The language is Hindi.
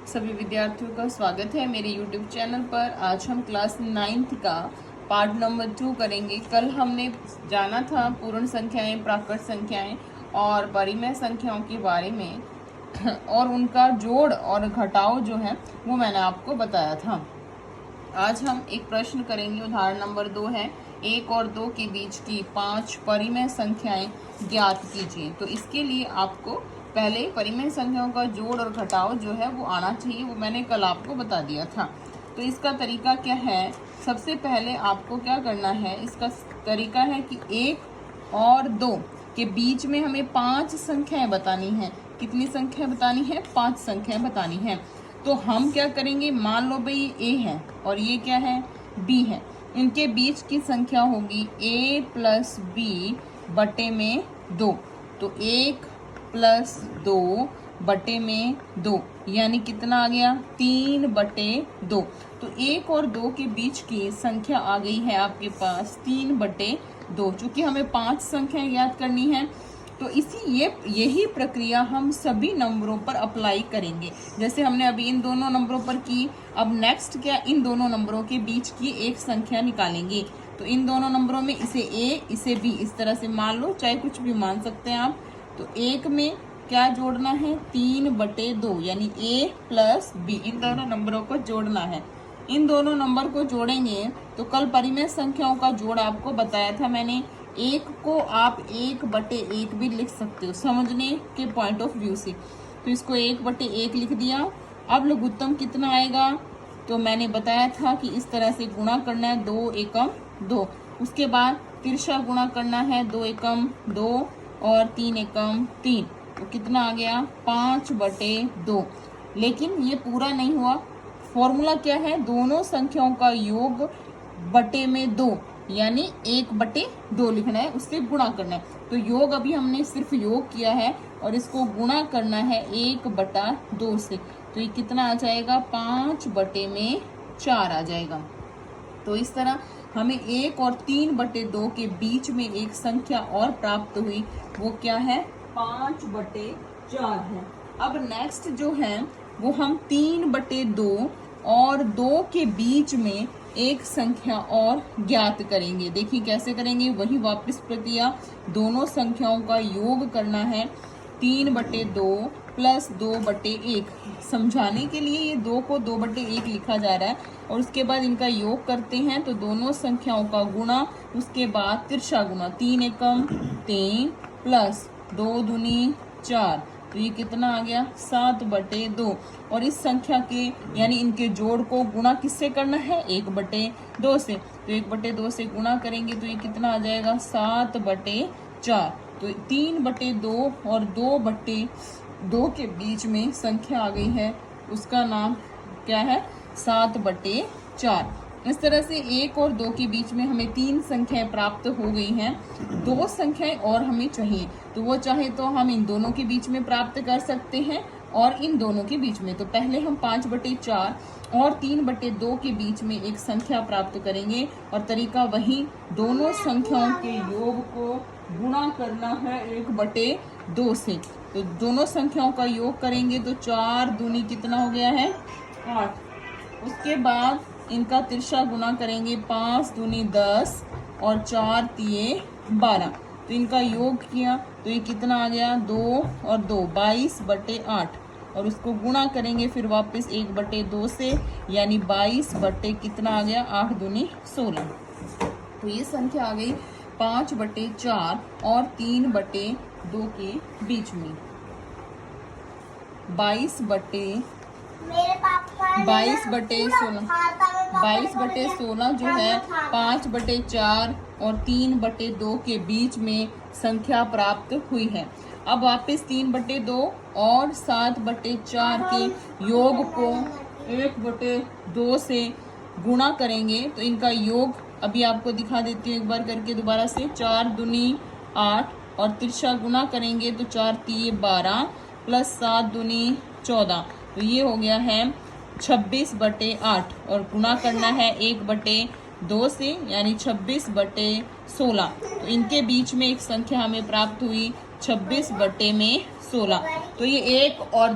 सभी विद्यार्थियों का स्वागत है मेरे YouTube चैनल पर। आज हम क्लास 9th का पार्ट नंबर 2 करेंगे। कल हमने जाना था पूर्ण संख्याएं, प्राकृत संख्याएं और परिमेय संख्याओं के बारे में और उनका जोड़ और घटाव जो है वो मैंने आपको बताया था। आज हम एक प्रश्न करेंगे। उदाहरण नंबर 2 है, 1 और 2 के बीच की 5 परिमेय संख्याएं ज्ञात कीजिए। तो इसके लिए आपको पहले परिमेय संख्याओं का जोड़ और घटाव जो है वो आना चाहिए, वो मैंने कल आपको बता दिया था। तो इसका तरीका क्या है, सबसे पहले आपको क्या करना है, इसका तरीका है कि 1 और 2 के बीच में हमें 5 संख्याएं बतानी है। कितनी संख्याएं बतानी है? 5 संख्याएं बतानी है। तो हम क्या करेंगे, मान लो भाई ए है और ये क्या है, बी है। इनके बीच की संख्या होगी a प्लस बी बटे में 2। तो 1 प्लस 2 बटे में 2 यानी कितना आ गया, 3 बटे 2। तो 1 और 2 के बीच की संख्या आ गई है आपके पास 3 बटे 2। चूंकि हमें 5 संख्याएं याद करनी है तो यही प्रक्रिया हम सभी नंबरों पर अप्लाई करेंगे। जैसे हमने अभी इन दोनों नंबरों पर की, अब नेक्स्ट क्या, इन दोनों नंबरों के बीच की एक संख्या निकालेंगे। तो इन दोनों नंबरों में इसे ए इसे बी इस तरह से मान लो, चाहे कुछ भी मान सकते हैं आप। तो 1 में क्या जोड़ना है, 3 बटे 2 यानी a प्लस बी, इन दोनों नंबरों को जोड़ना है। इन दोनों नंबर को जोड़ेंगे तो कल परिमेय संख्याओं का जोड़ आपको बताया था मैंने। 1 को आप 1 बटे 1 भी लिख सकते हो समझने के पॉइंट ऑफ व्यू से। तो इसको 1 बटे 1 लिख दिया। अब लघुत्तम कितना आएगा, तो मैंने बताया था कि इस तरह से गुणा करना है, 2 एकम 2। उसके बाद तिरछा गुणा करना है, 2 एकम 2 और 3 एकम 3। तो कितना आ गया, 5 बटे 2। लेकिन ये पूरा नहीं हुआ। फॉर्मूला क्या है, दोनों संख्याओं का योग बटे में 2 यानी 1 बटे 2 लिखना है, उससे गुणा करना है। तो योग अभी हमने सिर्फ योग किया है और इसको गुणा करना है 1 बटा 2 से। तो ये कितना आ जाएगा, 5 बटे में 4 आ जाएगा। तो इस तरह हमें 1 और 3 बटे 2 के बीच में एक संख्या और प्राप्त हुई, वो क्या है, 5 बटे 4 है। अब नेक्स्ट जो है वो हम 3 बटे 2 और 2 के बीच में एक संख्या और ज्ञात करेंगे। देखिए कैसे करेंगे, वही वापस प्रक्रिया, दोनों संख्याओं का योग करना है। 3 बटे 2 प्लस 2 बटे 1। समझाने के लिए ये 2 को 2 बटे 1 लिखा जा रहा है और उसके बाद इनका योग करते हैं तो दोनों संख्याओं का गुणा, उसके बाद तिरछा गुणा, 3 एकम 3 प्लस 2 दूनी 4। तो ये कितना आ गया, 7 बटे 2। और इस संख्या के यानी इनके जोड़ को गुणा किससे करना है, 1 बटे 2 से। तो 1 बटे 2 से गुणा करेंगे तो ये कितना आ जाएगा, 7 बटे 4। तो 3 बटे 2 और 2 बटे 2 के बीच में संख्या आ गई है, उसका नाम क्या है, 7 बटे 4। इस तरह से 1 और 2 के बीच में हमें 3 संख्याएं प्राप्त हो गई हैं। 2 संख्याएं और हमें चाहिए, तो वो चाहे तो हम इन दोनों के बीच में प्राप्त कर सकते हैं और इन दोनों के बीच में। तो पहले हम 5 बटे 4 और 3 बटे 2 के बीच में एक संख्या प्राप्त करेंगे और तरीका वही, दोनों संख्याओं के योग को गुणा करना है 1 बटे 2 से। तो दोनों संख्याओं का योग करेंगे तो 4 दूनी कितना हो गया है, 8। उसके बाद इनका तिरछा गुणा करेंगे, 5 दूनी 10 और 4 तिये 12। तो इनका योग किया तो ये कितना आ गया, 2 और 2 22 बटे 8। और उसको गुणा करेंगे फिर वापस 1 बटे 2 से यानी 22 बटे कितना आ गया, 8 दूनी 16। तो ये संख्या आ गई 5 बटे 4 और 3 बटे 2 के बीच में। 22 बटे 16 जो है 5 बटे 4 और 3 बटे 2 के बीच में संख्या प्राप्त हुई है। अब वापस 3 बटे 2 और 7 बटे 4 के योग को 1 बटे 2 से गुणा करेंगे तो इनका योग अभी आपको दिखा देती हूँ एक बार करके दोबारा से। 4 दूनी 8 और तिरछा गुणा करेंगे तो 4 तिये 12 प्लस 7 दूनी 14। तो ये हो गया है 26 बटे 8 और गुणा करना है 1 बटे 2 से यानी 26 बटे 16। तो इनके बीच में एक संख्या हमें प्राप्त हुई 26 बटे में 16। तो ये 1 और